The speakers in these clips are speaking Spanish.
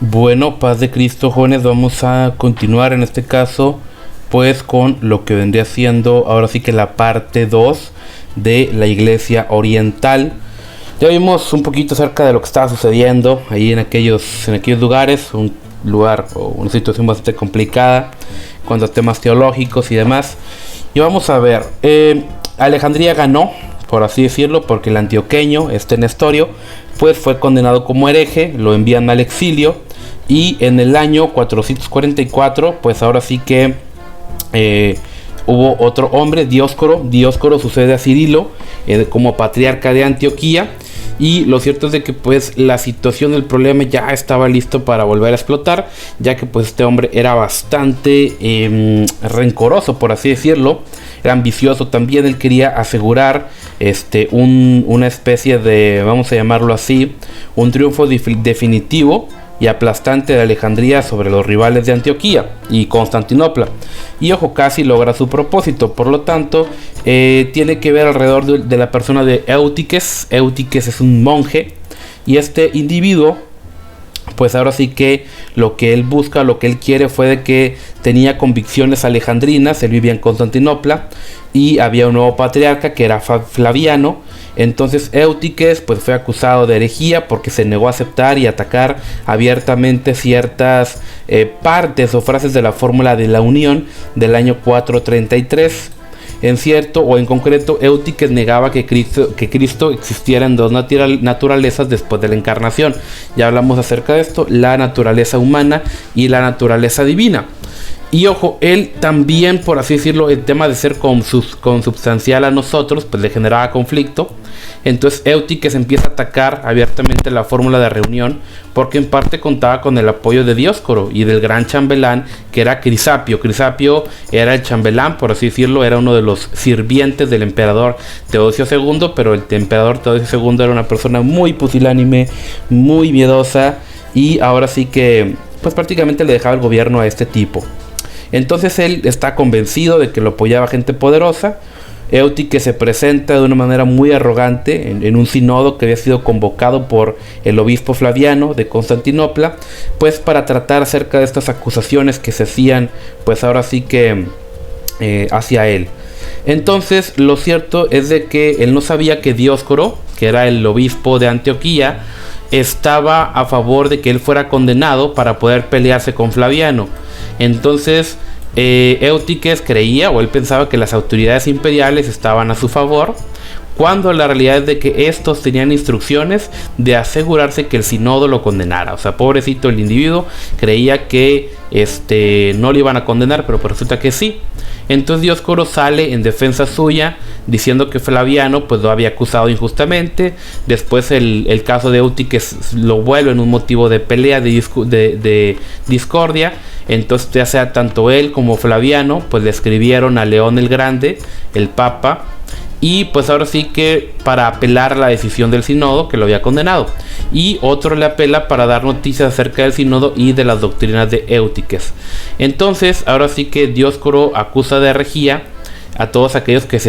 Bueno, paz de Cristo, jóvenes, vamos a continuar en este caso pues con lo que vendría siendo ahora sí que la parte 2 de la iglesia oriental. Ya vimos un poquito acerca de lo que estaba sucediendo ahí en aquellos lugares, un lugar o una situación bastante complicada en cuanto a temas teológicos y demás. Y vamos a ver, Alejandría ganó, por así decirlo, porque el antioqueño, Nestorio, pues fue condenado como hereje, lo envían al exilio, y en el año 444, pues ahora sí que hubo otro hombre, Dioscoro sucede a Cirilo como patriarca de Antioquía, y lo cierto es de que pues la situación del problema ya estaba listo para volver a explotar, ya que pues este hombre era bastante rencoroso, por así decirlo, era ambicioso también. Él quería asegurar una especie de, vamos a llamarlo así, un triunfo definitivo y aplastante de Alejandría sobre los rivales de Antioquía y Constantinopla, y ojo, casi logra su propósito. Por lo tanto, tiene que ver alrededor de la persona de Éutiques. Éutiques es un monje, y este individuo pues ahora sí que lo que él busca, lo que él quiere fue de que tenía convicciones alejandrinas. Él vivía en Constantinopla y había un nuevo patriarca que era Flaviano. Entonces Éutiques pues fue acusado de herejía porque se negó a aceptar y atacar abiertamente ciertas partes o frases de la fórmula de la unión del año 433. En concreto, Éutiques negaba que Cristo existiera en dos naturalezas después de la encarnación. Ya hablamos acerca de esto, la naturaleza humana y la naturaleza divina. Y ojo, él también, por así decirlo, el tema de ser consubstancial a nosotros, pues le generaba conflicto. Entonces Éutiques empieza a atacar abiertamente la fórmula de reunión, porque en parte contaba con el apoyo de Dioscoro y del gran chambelán que era Crisapio. Crisapio era el chambelán, por así decirlo, era uno de los sirvientes del emperador Teodosio II, pero el emperador Teodosio II era una persona muy pusilánime, muy miedosa, y ahora sí que pues prácticamente le dejaba el gobierno a este tipo. Entonces él está convencido de que lo apoyaba gente poderosa. Éutiques se presenta de una manera muy arrogante en un sínodo que había sido convocado por el obispo Flaviano de Constantinopla, pues para tratar acerca de estas acusaciones que se hacían, pues ahora sí que hacia él. Entonces lo cierto es de que él no sabía que Dioscoro, que era el obispo de Antioquía, estaba a favor de que él fuera condenado para poder pelearse con Flaviano. Entonces Éutiques creía, o él pensaba, que las autoridades imperiales estaban a su favor, cuando la realidad es de que estos tenían instrucciones de asegurarse que el sínodo lo condenara. O sea, pobrecito el individuo, creía que no lo iban a condenar, pero resulta que sí. Entonces Dioscoro sale en defensa suya, diciendo que Flaviano pues lo había acusado injustamente. Después el caso de Éutiques lo vuelve en un motivo de pelea, de discordia. Entonces ya sea tanto él como Flaviano pues le escribieron a León el Grande, el Papa, y pues ahora sí que para apelar la decisión del sínodo que lo había condenado, y otro le apela para dar noticias acerca del sínodo y de las doctrinas de Éutiques. Entonces ahora sí que Dioscoro acusa de herejía a todos aquellos que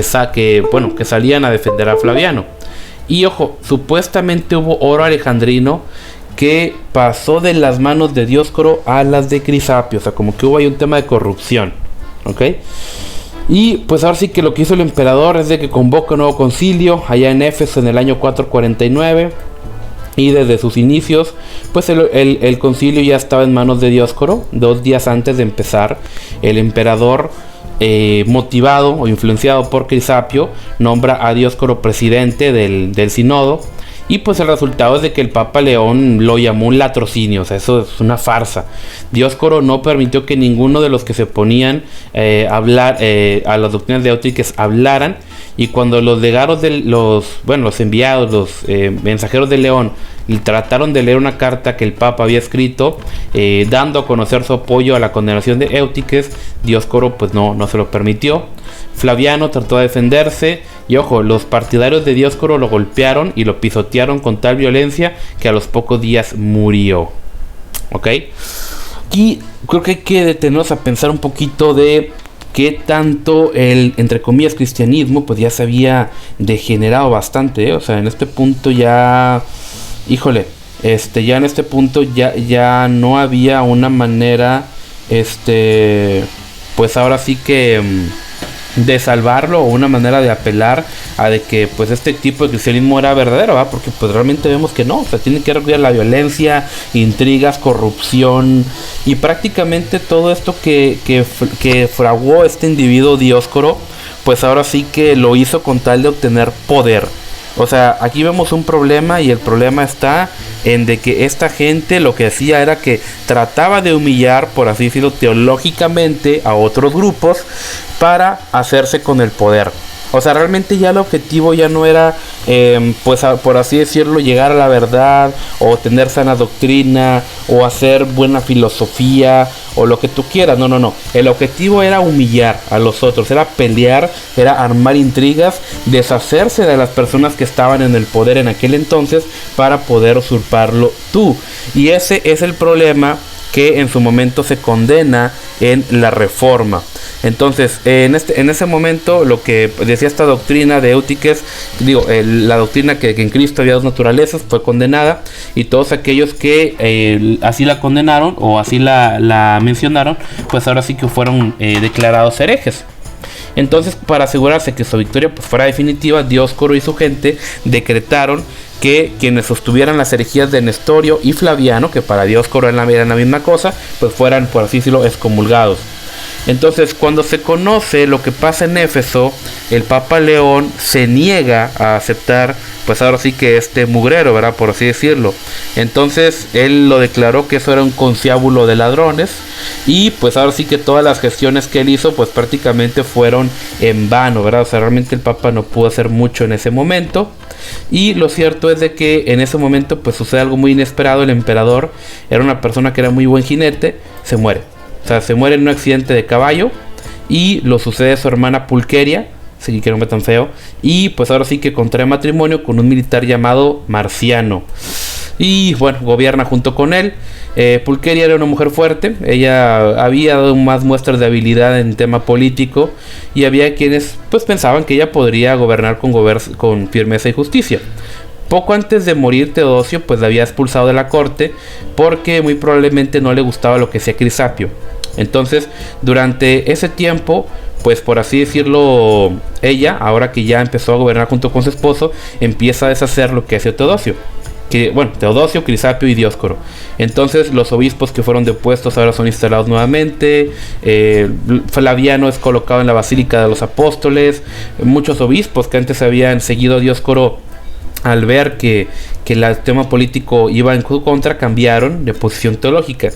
salían a defender a Flaviano. Y ojo, supuestamente hubo oro alejandrino que pasó de las manos de Dioscoro a las de Crisapio. O sea, como que hubo ahí un tema de corrupción, ¿ok? Y pues ahora sí que lo que hizo el emperador es de que convoca un nuevo concilio allá en Éfeso en el año 449. Y desde sus inicios pues el concilio ya estaba en manos de Dioscoro. 2 días antes de empezar, el emperador, motivado o influenciado por Crisapio, nombra a Dioscoro presidente del sínodo. Y pues el resultado es de que el Papa León lo llamó un latrocinio. O sea, eso es una farsa. Dioscoro no permitió que ninguno de los que se oponían a las doctrinas de Éutiques hablaran. Y cuando los legados los enviados, los mensajeros de León, trataron de leer una carta que el Papa había escrito, dando a conocer su apoyo a la condenación de Éutiques, Dioscoro pues no se lo permitió. Flaviano trató de defenderse, y ojo, los partidarios de Dioscoro lo golpearon y lo pisotearon con tal violencia que a los pocos días murió. ¿Ok? Y creo que hay que detenernos a pensar un poquito de qué tanto el, entre comillas, cristianismo pues ya se había degenerado bastante, ¿eh? O sea, en este punto ya, híjole, ya en este punto ya no había una manera, pues ahora sí que de salvarlo, o una manera de apelar a de que pues este tipo de cristianismo era verdadero, ¿va? Porque pues realmente vemos que no, o sea, tiene que recurrir a la violencia, intrigas, corrupción y prácticamente todo esto que fraguó este individuo Dioscoro, pues ahora sí que lo hizo con tal de obtener poder. O sea, aquí vemos un problema, y el problema está en de que esta gente lo que hacía era que trataba de humillar, por así decirlo, teológicamente a otros grupos para hacerse con el poder. O sea, realmente ya el objetivo ya no era, pues por así decirlo, llegar a la verdad, o tener sana doctrina, o hacer buena filosofía, o lo que tú quieras. No. El objetivo era humillar a los otros, era pelear, era armar intrigas, deshacerse de las personas que estaban en el poder en aquel entonces para poder usurparlo tú. Y ese es el problema que en su momento se condena en la Reforma. Entonces, en ese momento, lo que decía esta doctrina de Eutiques, la doctrina que en Cristo había dos naturalezas, fue condenada, y todos aquellos que así la condenaron o así la mencionaron, pues ahora sí que fueron declarados herejes. Entonces, para asegurarse que su victoria pues fuera definitiva, Dioscoro y su gente decretaron que quienes sostuvieran las herejías de Nestorio y Flaviano, que para Dioscoro eran la misma cosa, pues fueran, por así decirlo, excomulgados. Entonces, cuando se conoce lo que pasa en Éfeso, el Papa León se niega a aceptar, pues ahora sí que este mugrero, ¿verdad? Por así decirlo. Entonces, él lo declaró que eso era un conciliábulo de ladrones, y pues ahora sí que todas las gestiones que él hizo, pues prácticamente fueron en vano, ¿verdad? O sea, realmente el Papa no pudo hacer mucho en ese momento. Y lo cierto es de que en ese momento pues sucede algo muy inesperado. El emperador era una persona que era muy buen jinete, se muere. O sea, se muere en un accidente de caballo, y lo sucede a su hermana Pulqueria, sí, que nombre tan feo, y pues ahora sí que contrae matrimonio con un militar llamado Marciano. Y bueno, gobierna junto con él. Pulqueria era una mujer fuerte, ella había dado más muestras de habilidad en tema político, y había quienes pues pensaban que ella podría gobernar con firmeza y justicia. Poco antes de morir, Teodosio pues la había expulsado de la corte porque muy probablemente no le gustaba lo que hacía Crisapio. Entonces, durante ese tiempo, pues por así decirlo, ella, ahora que ya empezó a gobernar junto con su esposo, empieza a deshacer lo que hacía Teodosio. Teodosio, Crisapio y Dioscoro. Entonces los obispos que fueron depuestos ahora son instalados nuevamente. Flaviano es colocado en la Basílica de los Apóstoles. Muchos obispos que antes habían seguido a Dioscoro, al ver que el tema político iba en su contra, cambiaron de posición teológica.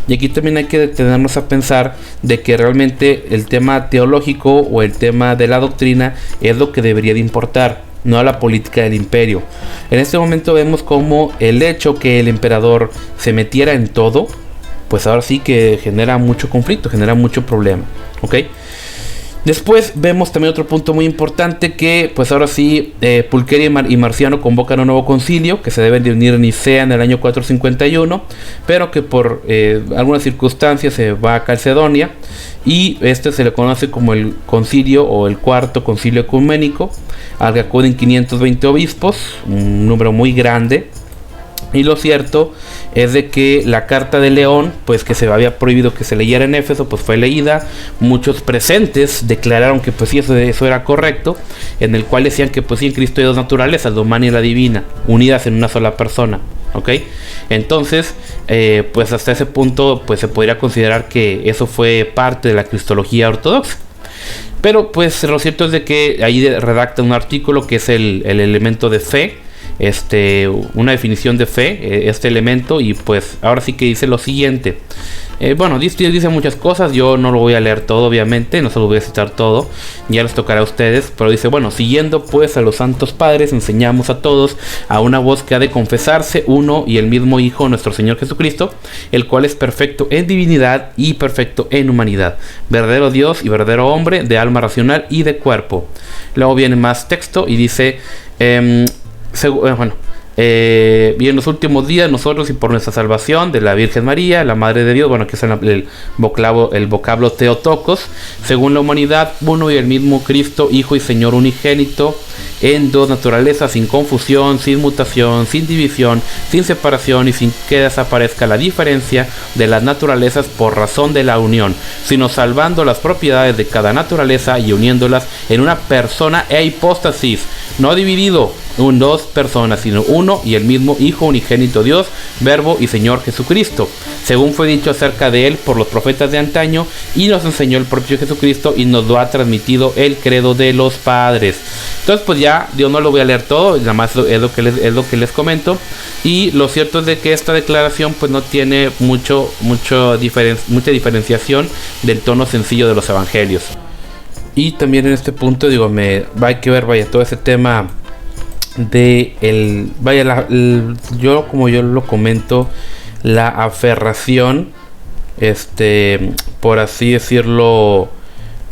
Y aquí también hay que detenernos a pensar de que realmente el tema teológico o el tema de la doctrina es lo que debería de importar, no a la política del imperio. En este momento vemos como el hecho que el emperador se metiera en todo, pues ahora sí que genera mucho conflicto, genera mucho problema, ¿ok? Después vemos también otro punto muy importante, que pues ahora sí Pulqueria y Marciano convocan un nuevo concilio que se deben de unir en Nicea en el año 451, pero que por algunas circunstancias se va a Calcedonia, y este se le conoce como el concilio o el cuarto concilio ecuménico, al que acuden 520 obispos, un número muy grande. Y lo cierto es de que la carta de León, pues que se había prohibido que se leyera en Éfeso, pues fue leída. Muchos presentes declararon que pues sí, eso era correcto, en el cual decían que pues sí, en Cristo hay dos naturalezas, la humana y la divina, unidas en una sola persona, ¿ok? Entonces, pues hasta ese punto pues se podría considerar que eso fue parte de la cristología ortodoxa. Pero pues lo cierto es de que ahí redacta un artículo que es el elemento de fe, una definición de fe, este elemento, y pues ahora sí que dice lo siguiente. Dice muchas cosas, yo no lo voy a leer todo, obviamente, no se lo voy a citar todo, ya les tocará a ustedes, pero dice, siguiendo pues a los santos padres, enseñamos a todos a una voz que ha de confesarse uno y el mismo Hijo, nuestro Señor Jesucristo, el cual es perfecto en divinidad y perfecto en humanidad, verdadero Dios y verdadero hombre, de alma racional y de cuerpo. Luego viene más texto y dice, y en los últimos días nosotros, y por nuestra salvación, de la Virgen María, la Madre de Dios, bueno, que es el vocablo Theotokos, según la humanidad, uno y el mismo Cristo, Hijo y Señor unigénito, en dos naturalezas, sin confusión, sin mutación, sin división, sin separación y sin que desaparezca la diferencia de las naturalezas por razón de la unión, sino salvando las propiedades de cada naturaleza y uniéndolas en una persona e hipóstasis, no dividido en dos personas, sino uno y el mismo Hijo unigénito Dios, Verbo y Señor Jesucristo, según fue dicho acerca de él por los profetas de antaño, y nos enseñó el propio Jesucristo y nos lo ha transmitido el credo de los padres. Entonces pues ya, yo no lo voy a leer todo, nada más es lo que les comento, y lo cierto es de que esta declaración pues no tiene mucha diferenciación del tono sencillo de los evangelios. Y también en este punto digo, hay que ver, todo ese tema de yo, como yo lo comento, la aferración, por así decirlo,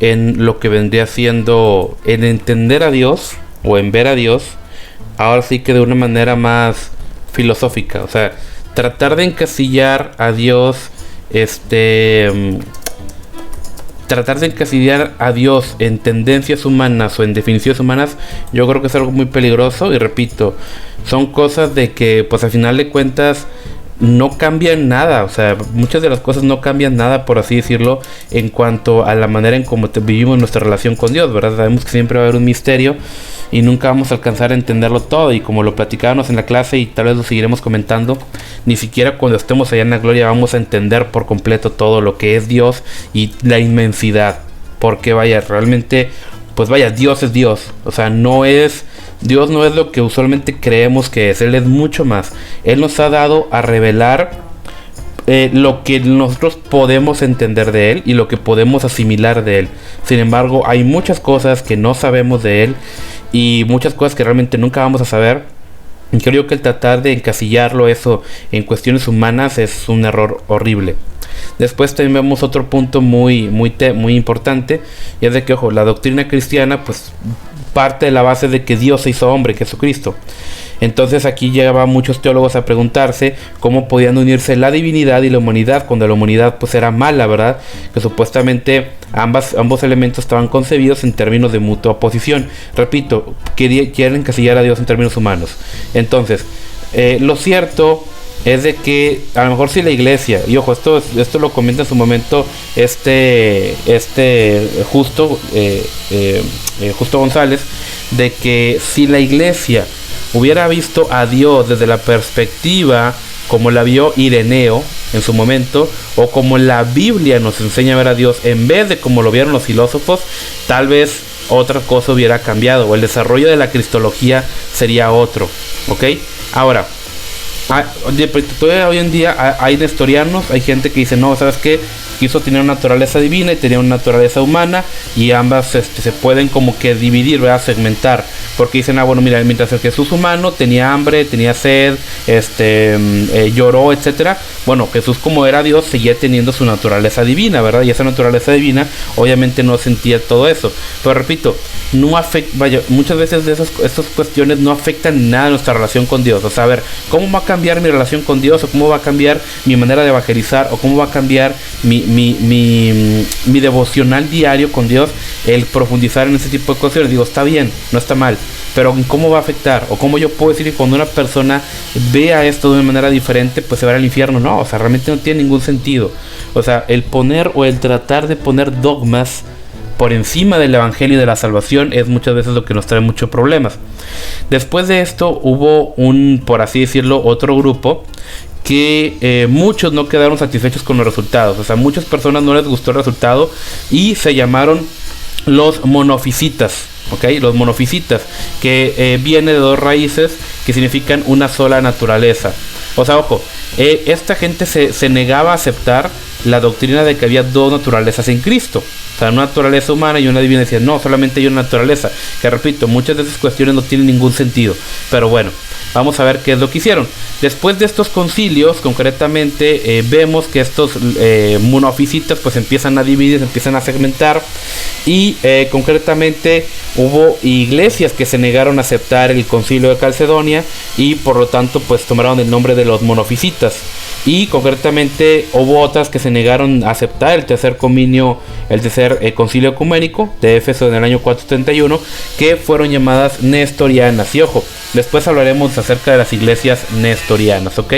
en lo que vendría siendo en entender a Dios o en ver a Dios, ahora sí que de una manera más filosófica, o sea, tratar de encasillar a Dios, tratar de encasillar a Dios en tendencias humanas o en definiciones humanas, yo creo que es algo muy peligroso. Y repito, son cosas de que pues al final de cuentas no cambian nada, o sea, muchas de las cosas no cambian nada, por así decirlo, en cuanto a la manera en cómo vivimos nuestra relación con Dios, ¿verdad? Sabemos que siempre va a haber un misterio y nunca vamos a alcanzar a entenderlo todo, y como lo platicábamos en la clase y tal vez lo seguiremos comentando, ni siquiera cuando estemos allá en la gloria vamos a entender por completo todo lo que es Dios y la inmensidad, porque realmente, pues Dios es Dios, o sea, Dios no es lo que usualmente creemos que es, Él es mucho más. Él nos ha dado a revelar lo que nosotros podemos entender de Él y lo que podemos asimilar de Él. Sin embargo, hay muchas cosas que no sabemos de Él y muchas cosas que realmente nunca vamos a saber. Y creo que el tratar de encasillarlo eso en cuestiones humanas es un error horrible. Después también vemos otro punto muy importante, y es de que, ojo, la doctrina cristiana pues parte de la base de que Dios se hizo hombre, Jesucristo. Entonces aquí llegaban muchos teólogos a preguntarse cómo podían unirse la divinidad y la humanidad cuando la humanidad pues era mala, ¿verdad? Que supuestamente ambos elementos estaban concebidos en términos de mutua oposición. Repito, quieren encasillar a Dios en términos humanos. Entonces, lo cierto es de que a lo mejor si la iglesia, y ojo, esto lo comenta en su momento Justo González, de que si la iglesia hubiera visto a Dios desde la perspectiva como la vio Ireneo en su momento, o como la Biblia nos enseña a ver a Dios, en vez de como lo vieron los filósofos, tal vez otra cosa hubiera cambiado, o el desarrollo de la cristología sería otro, ¿ok? Ahora, todavía hoy en día hay nestorianos, hay gente que dice, no, ¿sabes qué? Quiso tener una naturaleza divina y tenía una naturaleza humana, y ambas se pueden como que dividir, ¿verdad? Segmentar, porque dicen, bueno, mira, mientras el Jesús humano tenía hambre, tenía sed, lloró, etcétera, bueno, Jesús como era Dios seguía teniendo su naturaleza divina, ¿verdad? Y esa naturaleza divina obviamente no sentía todo eso, pero repito, no afecta, muchas veces estas cuestiones no afectan nada a nuestra relación con Dios. O sea, a ver, ¿cómo va a cambiar mi relación con Dios? ¿O cómo va a cambiar mi manera de evangelizar? ¿O cómo va a cambiar mi devocional diario con Dios el profundizar en ese tipo de cosas? Digo, está bien, no está mal, pero ¿cómo va a afectar? ¿O cómo yo puedo decir que cuando una persona vea esto de una manera diferente, pues se va al infierno? No, o sea, realmente no tiene ningún sentido. O sea, el poner o el tratar de poner dogmas por encima del evangelio y de la salvación es muchas veces lo que nos trae muchos problemas. Después de esto hubo por así decirlo, otro grupo que muchos no quedaron satisfechos con los resultados. O sea, muchas personas no les gustó el resultado y se llamaron los monofisitas. ¿Ok? Los monofisitas, que viene de dos raíces que significan una sola naturaleza. O sea, ojo, esta gente se negaba a aceptar la doctrina de que había dos naturalezas en Cristo. O sea, una naturaleza humana y una divina. Decían, no, solamente hay una naturaleza. Que repito, muchas de esas cuestiones no tienen ningún sentido. Pero bueno, vamos a ver qué es lo que hicieron. Después de estos concilios, concretamente, vemos que estos monofisitas pues empiezan a dividir, se empiezan a segmentar. Y concretamente hubo iglesias que se negaron a aceptar el concilio de Calcedonia y por lo tanto pues tomaron el nombre de los monofisitas. Y concretamente hubo otras que se negaron a aceptar el tercer concilio ecuménico de Éfeso en el año 431, que fueron llamadas nestorianas. Y ojo, después hablaremos acerca de las iglesias nestorianas, ¿ok?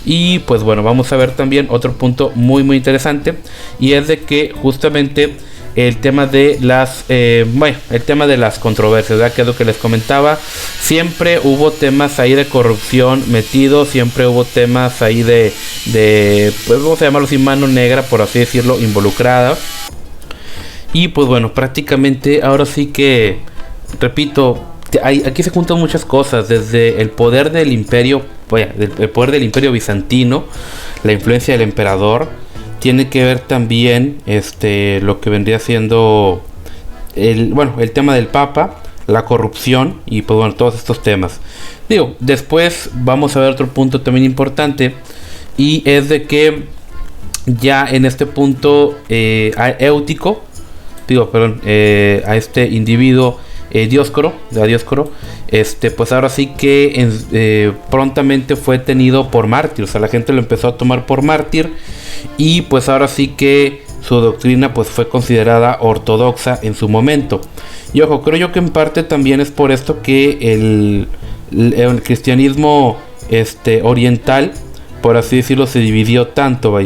Y pues bueno, vamos a ver también otro punto muy interesante, y es de que justamente el tema de las controversias, ¿verdad? Que es lo que les comentaba. Siempre hubo temas ahí de corrupción metidos, siempre hubo temas ahí de pues vamos a llamarlo así, mano negra, por así decirlo, involucrada. Y pues bueno, prácticamente ahora sí que, repito, aquí se juntan muchas cosas, desde el poder del imperio, el poder del imperio bizantino, la influencia del emperador. Tiene que ver también lo que vendría siendo el tema del Papa, la corrupción y pues bueno, todos estos temas. Después vamos a ver otro punto también importante, y es de que ya en este punto a Éutico, a este individuo Dioscoro, pues ahora sí que prontamente fue tenido por mártir. O sea, la gente lo empezó a tomar por mártir, y pues ahora sí que su doctrina pues fue considerada ortodoxa en su momento. Y ojo, creo yo que en parte también es por esto que el cristianismo oriental, por así decirlo, se dividió tanto,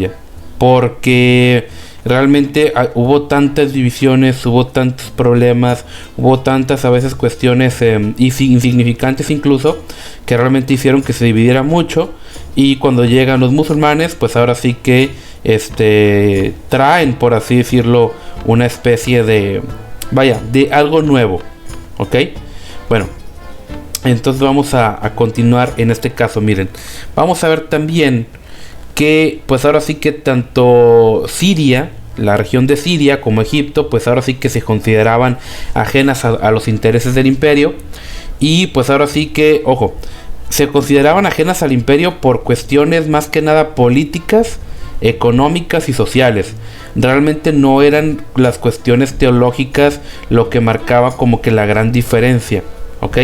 porque realmente hubo tantas divisiones, hubo tantos problemas, hubo tantas a veces cuestiones insignificantes incluso, que realmente hicieron que se dividiera mucho. Y cuando llegan los musulmanes, pues ahora sí que traen, por así decirlo, una especie de algo nuevo, ¿ok? Bueno, entonces vamos a continuar en este caso. Miren, vamos a ver también que pues ahora sí que tanto Siria, la región de Siria, como Egipto, pues ahora sí que se consideraban ajenas a los intereses del imperio. Y pues ahora sí que, ojo, se consideraban ajenas al imperio por cuestiones más que nada políticas, económicas y sociales. Realmente no eran las cuestiones teológicas lo que marcaba como que la gran diferencia, ¿ok?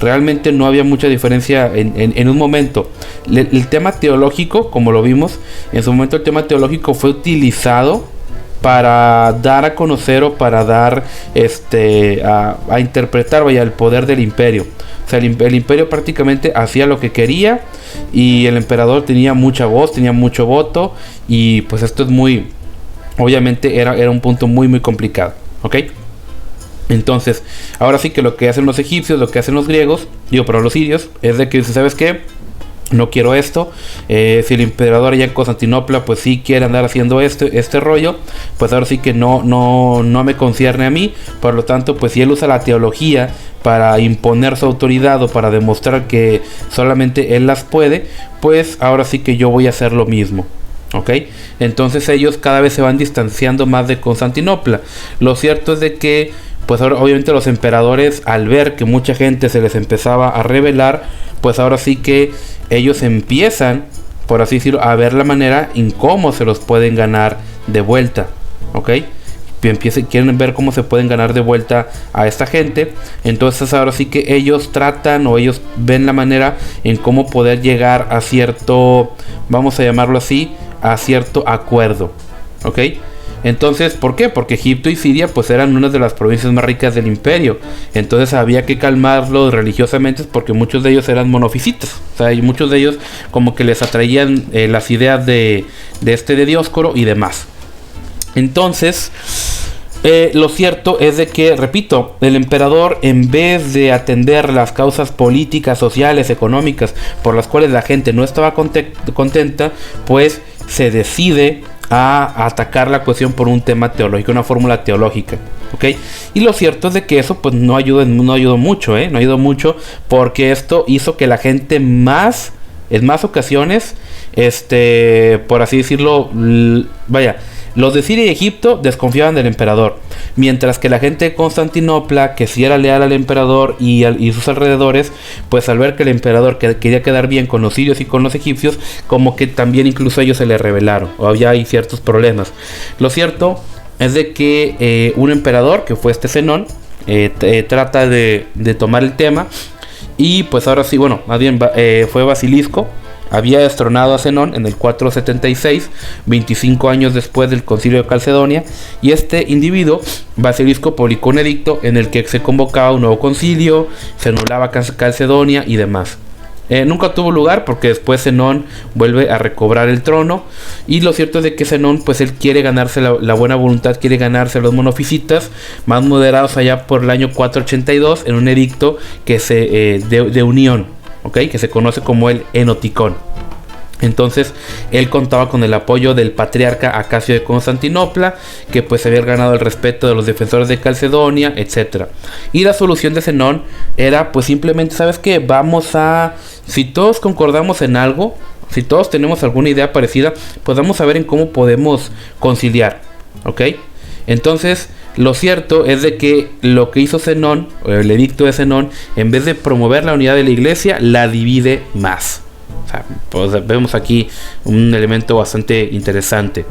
Realmente no había mucha diferencia en un momento. El tema teológico, como lo vimos, en su momento el tema teológico fue utilizado para dar a conocer o para dar a interpretar el poder del imperio. O sea, el imperio prácticamente hacía lo que quería, y el emperador tenía mucha voz, tenía mucho voto, y pues esto es obviamente era un punto muy complicado, ¿ok? Entonces, ahora sí que lo que hacen los egipcios, lo que hacen los griegos, pero los sirios, es de que dicen, ¿sabes qué? No quiero esto. Si el emperador allá en Constantinopla pues sí quiere andar haciendo este rollo, pues ahora sí que no me concierne a mí. Por lo tanto, pues si él usa la teología para imponer su autoridad o para demostrar que solamente él las puede, pues ahora sí que yo voy a hacer lo mismo, ¿ok? Entonces ellos cada vez se van distanciando más de Constantinopla. Lo cierto es de que pues ahora obviamente los emperadores, al ver que mucha gente se les empezaba a rebelar, pues ahora sí que ellos empiezan, por así decirlo, a ver la manera en cómo se los pueden ganar de vuelta, ¿ok? Quieren ver cómo se pueden ganar de vuelta a esta gente. Entonces ahora sí que ellos tratan, o ellos ven la manera en cómo poder llegar a cierto, vamos a llamarlo así, a cierto acuerdo, ¿ok? Entonces, ¿por qué? Porque Egipto y Siria pues eran una de las provincias más ricas del imperio. Entonces había que calmarlos religiosamente, porque muchos de ellos eran monofisitas. O sea, y muchos de ellos como que les atraían las ideas de Dioscoro y demás. Entonces, lo cierto es de que, repito, el emperador, en vez de atender las causas políticas, sociales, económicas por las cuales la gente no estaba contenta, pues se decide a atacar la cuestión por un tema teológico, una fórmula teológica, ¿ok? Y lo cierto es de que eso pues no ayudó mucho, porque esto hizo que la gente en más ocasiones por así decirlo, los de Siria y Egipto desconfiaban del emperador, mientras que la gente de Constantinopla, que sí era leal al emperador y sus alrededores, pues al ver que el emperador quería quedar bien con los sirios y con los egipcios, como que también incluso ellos se le rebelaron, o había ahí ciertos problemas. Lo cierto es de que un emperador, que fue Zenón, trata de tomar el tema, y pues ahora sí, bueno, más bien fue Basilisco. Había destronado a Zenón en el 476, 25 años después del concilio de Calcedonia, y este individuo, Basilisco, publicó un edicto en el que se convocaba un nuevo concilio, se anulaba Calcedonia y demás. Nunca tuvo lugar porque después Zenón vuelve a recobrar el trono, y lo cierto es de que Zenón, pues él quiere ganarse la buena voluntad, quiere ganarse a los monofisitas más moderados allá por el año 482 en un edicto que de unión, que se conoce como el Enoticón. Entonces él contaba con el apoyo del patriarca Acasio de Constantinopla, que pues había ganado el respeto de los defensores de Calcedonia, etc. Y la solución de Zenón era pues simplemente, ¿sabes qué? Si todos concordamos en algo, si todos tenemos alguna idea parecida, pues vamos a ver en cómo podemos conciliar, Entonces, lo cierto es de que lo que hizo Zenón, el edicto de Zenón, en vez de promover la unidad de la iglesia, la divide más. O sea, pues vemos aquí un elemento bastante interesante.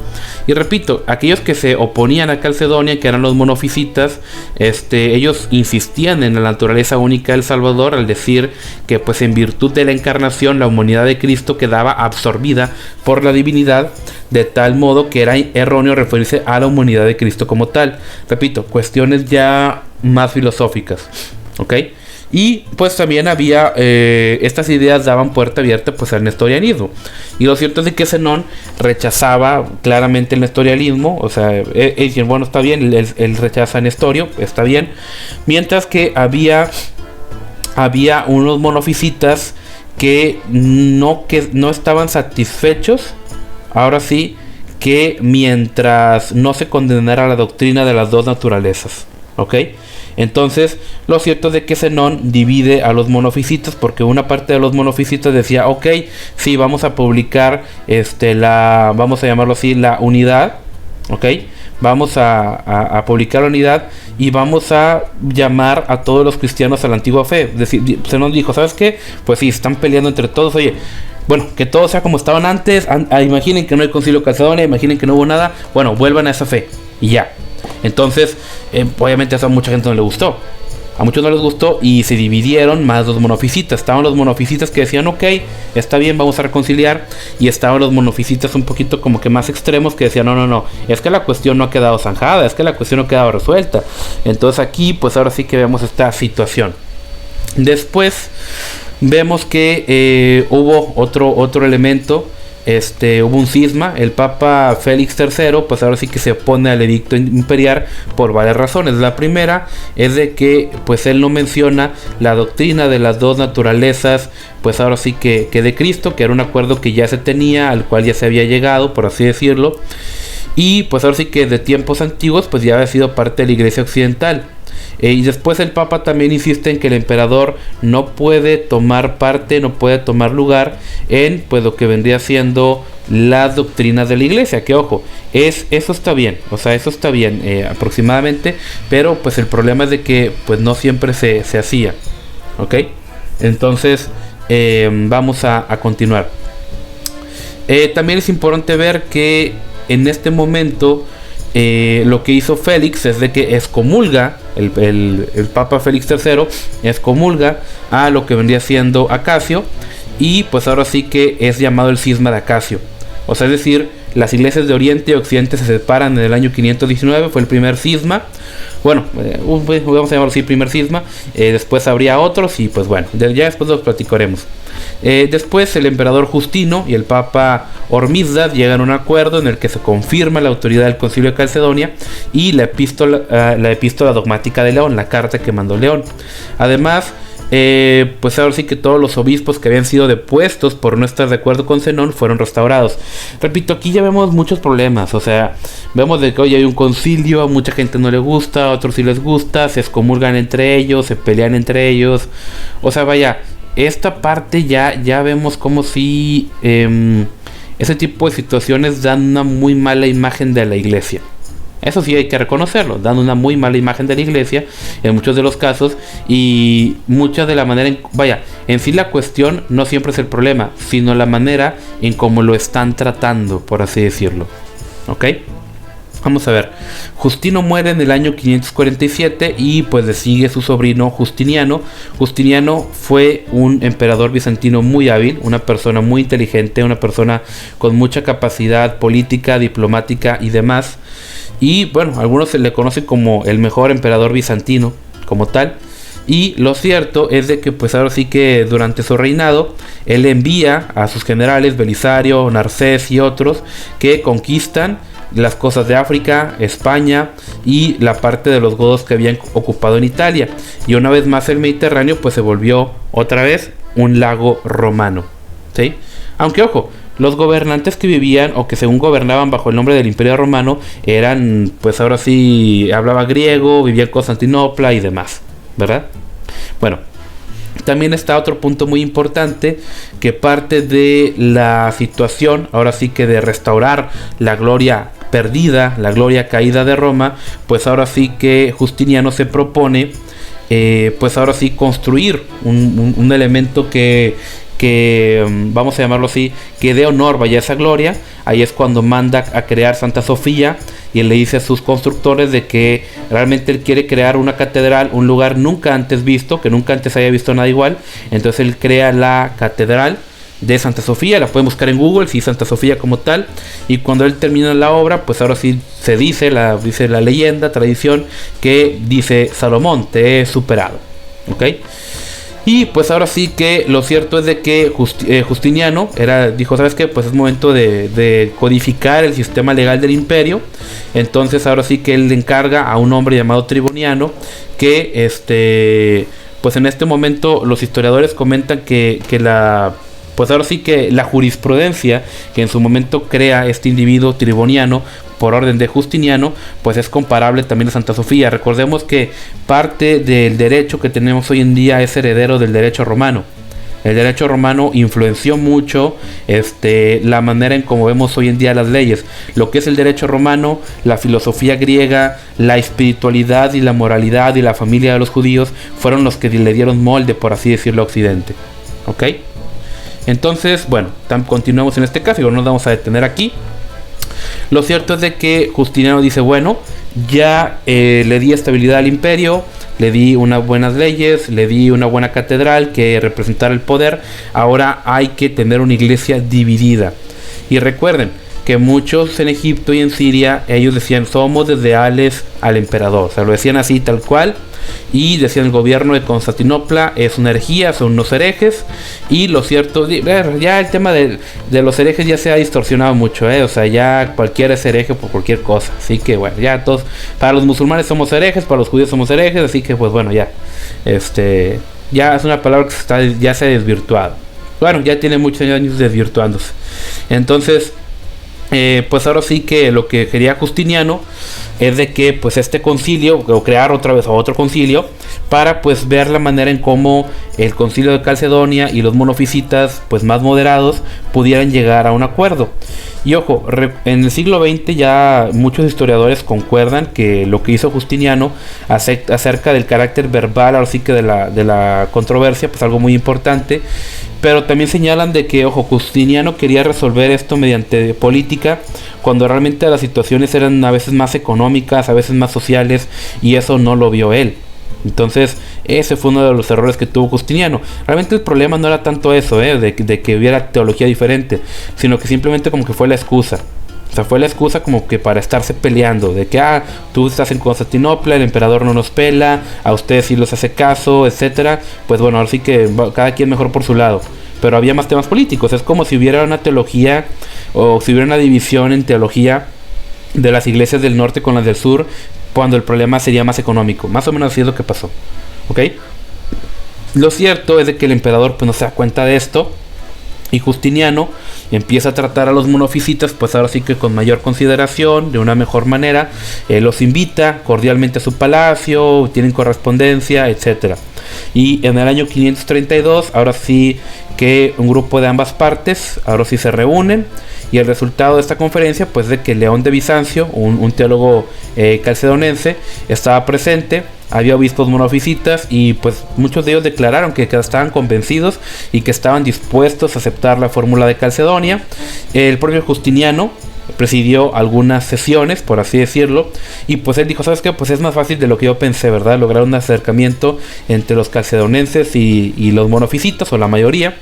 Y repito, aquellos que se oponían a Calcedonia, que eran los monofisitas, ellos insistían en la naturaleza única del Salvador, al decir que pues en virtud de la encarnación la humanidad de Cristo quedaba absorbida por la divinidad, de tal modo que era erróneo referirse a la humanidad de Cristo como tal. Repito, cuestiones ya más filosóficas, Y pues también había, estas ideas daban puerta abierta pues al nestorianismo. Y lo cierto es que Zenón rechazaba claramente el nestorianismo. O sea, decían, bueno, está bien, él rechaza a Nestorio, está bien. Mientras que había unos monofisitas que no estaban satisfechos, ahora sí, que mientras no se condenara la doctrina de las dos naturalezas, Entonces, lo cierto es de que Zenón divide a los monofisitas, porque una parte de los monofisitas decía, sí, vamos a publicar vamos a llamarlo así, la unidad, vamos a publicar la unidad y vamos a llamar a todos los cristianos a la antigua fe. Es decir, Zenón dijo, ¿sabes qué? Pues sí, están peleando entre todos, bueno, que todo sea como estaban antes, imaginen que no hay concilio Calcedonia, imaginen que no hubo nada, bueno, vuelvan a esa fe, y ya. Entonces, obviamente eso a mucha gente no le gustó. A muchos no les gustó y se dividieron más los monofisitas. Estaban los monofisitas que decían, está bien, vamos a reconciliar. Y estaban los monofisitas un poquito como que más extremos que decían, no, es que la cuestión no ha quedado zanjada, es que la cuestión no ha quedado resuelta. Entonces aquí, pues ahora sí que vemos esta situación. Después vemos que hubo otro elemento. Hubo un cisma. El Papa Félix III, pues ahora sí que se opone al edicto imperial por varias razones. La primera es de que pues él no menciona la doctrina de las dos naturalezas, pues ahora sí que de Cristo, que era un acuerdo que ya se tenía, al cual ya se había llegado, por así decirlo, y pues ahora sí que de tiempos antiguos pues ya había sido parte de la iglesia occidental. Y después el Papa también insiste en que el emperador no puede tomar parte, no puede tomar lugar en pues lo que vendría siendo las doctrinas de la iglesia, que ojo, eso está bien, o sea, eso está bien aproximadamente, pero pues el problema es de que pues no siempre se hacía, entonces vamos a continuar. También es importante ver que en este momento lo que hizo Félix es de que excomulga, el Papa Félix III excomulga a lo que vendría siendo Acasio, y pues ahora sí que es llamado el cisma de Acasio. O sea, es decir, las iglesias de Oriente y Occidente se separan en el año 519, fue el primer cisma. Bueno, vamos a llamarlo así, primer cisma. Después habría otros y pues bueno, ya después los platicaremos. Después el emperador Justino y el Papa Hormisdas llegan a un acuerdo en el que se confirma la autoridad del concilio de Calcedonia y la epístola dogmática de León, la carta que mandó León. Además, pues ahora sí que todos los obispos que habían sido depuestos por no estar de acuerdo con Zenón fueron restaurados. Repito, aquí ya vemos muchos problemas. O sea, vemos de que hoy hay un concilio, a mucha gente no le gusta, a otros sí les gusta, se excomulgan entre ellos, se pelean entre ellos. O sea, vaya, esta parte ya vemos como si ese tipo de situaciones dan una muy mala imagen de la iglesia. Eso sí hay que reconocerlo, dan una muy mala imagen de la iglesia en muchos de los casos, y mucha de la manera en sí la cuestión no siempre es el problema, sino la manera en cómo lo están tratando, por así decirlo. ¿Ok? Vamos a ver. Justino muere en el año 547 y pues le sigue su sobrino Justiniano. Justiniano fue un emperador bizantino muy hábil, una persona muy inteligente, una persona con mucha capacidad política, diplomática y demás. Y bueno, algunos se le conocen como el mejor emperador bizantino como tal. Y lo cierto es de que pues ahora sí que durante su reinado él envía a sus generales Belisario, Narcés y otros que conquistan las costas de África, España y la parte de los godos que habían ocupado en Italia. Y una vez más el Mediterráneo pues se volvió otra vez un lago romano, ¿sí? Aunque ojo, los gobernantes que vivían o que según gobernaban bajo el nombre del Imperio Romano eran, pues ahora sí, hablaba griego, vivía en Constantinopla y demás, ¿verdad? Bueno, también está otro punto muy importante, que parte de la situación, ahora sí que de restaurar la gloria perdida, la gloria caída de Roma, pues ahora sí que Justiniano se propone, pues ahora sí construir un elemento que vamos a llamarlo así, que dé honor, vaya, a esa gloria. Ahí es cuando manda a crear Santa Sofía y él le dice a sus constructores de que realmente él quiere crear una catedral, un lugar nunca antes visto, que nunca antes haya visto nada igual. Entonces él crea la catedral de Santa Sofía, la pueden buscar en Google, sí, Santa Sofía como tal. Y cuando él termina la obra, pues ahora sí se dice la leyenda, tradición, que dice: Salomón, te he superado, ¿ok? Y pues ahora sí que lo cierto es de que Justiniano dijo, ¿sabes qué? Pues es momento de codificar el sistema legal del imperio. Entonces ahora sí que él le encarga a un hombre llamado Triboniano que pues en este momento los historiadores comentan que pues ahora sí que la jurisprudencia que en su momento crea este individuo Triboniano por orden de Justiniano, pues es comparable también a Santa Sofía. Recordemos que parte del derecho que tenemos hoy en día es heredero del derecho romano. El derecho romano influenció mucho la manera en cómo vemos hoy en día las leyes. Lo que es el derecho romano, la filosofía griega, la espiritualidad y la moralidad y la familia de los judíos fueron los que le dieron molde, por así decirlo, a Occidente. ¿Ok? Entonces, bueno, continuamos en este caso y no nos vamos a detener aquí. Lo cierto es de que Justiniano dice, bueno, ya le di estabilidad al imperio, le di unas buenas leyes, le di una buena catedral que representara el poder, ahora hay que tener una iglesia dividida. Y recuerden que muchos en Egipto y en Siria, ellos decían, somos desleales al emperador, o sea, lo decían así tal cual. Y decían, el gobierno de Constantinopla es una herejía, son unos herejes. Y lo cierto, ya el tema de los herejes ya se ha distorsionado mucho, o sea, ya cualquiera es hereje por cualquier cosa. Así que bueno, ya todos, para los musulmanes somos herejes, para los judíos somos herejes. Así que pues bueno, ya ya es una palabra que ya se ha desvirtuado. Bueno, ya tiene muchos años desvirtuándose. Entonces pues ahora sí que lo que quería Justiniano es de que pues este concilio, o crear otra vez otro concilio, para pues ver la manera en cómo el concilio de Calcedonia y los monofisitas pues más moderados pudieran llegar a un acuerdo. Y ojo, en el siglo XX ya muchos historiadores concuerdan que lo que hizo Justiniano acerca del carácter verbal, ahora sí que de la controversia, pues algo muy importante. Pero también señalan de que, ojo, Justiniano quería resolver esto mediante política, cuando realmente las situaciones eran a veces más económicas, a veces más sociales, y eso no lo vio él. Entonces ese fue uno de los errores que tuvo Justiniano. Realmente el problema no era tanto eso, de que hubiera teología diferente, sino que simplemente como que fue la excusa. O sea, fue la excusa como que para estarse peleando, de que tú estás en Constantinopla, el emperador no nos pela, a ustedes sí los hace caso, etcétera. Pues bueno, ahora sí que cada quien mejor por su lado. Pero había más temas políticos. Es como si hubiera una teología, o si hubiera una división en teología de las iglesias del norte con las del sur, cuando el problema sería más económico. Más o menos así es lo que pasó, ¿ok? Lo cierto es de que el emperador pues no se da cuenta de esto, y Justiniano empieza a tratar a los monofisitas pues ahora sí que con mayor consideración, de una mejor manera. Los invita cordialmente a su palacio, tienen correspondencia, etcétera. Y en el año 532, ahora sí que un grupo de ambas partes, ahora sí se reúnen. Y el resultado de esta conferencia, pues de que León de Bizancio, un teólogo calcedonense, estaba presente. Había obispos monofisitas y pues muchos de ellos declararon que estaban convencidos y que estaban dispuestos a aceptar la fórmula de Calcedonia. El propio Justiniano presidió algunas sesiones, por así decirlo, y pues él dijo, ¿sabes qué? Pues es más fácil de lo que yo pensé, ¿verdad? Lograr un acercamiento entre los calcedonenses y los monofisitas, o la mayoría.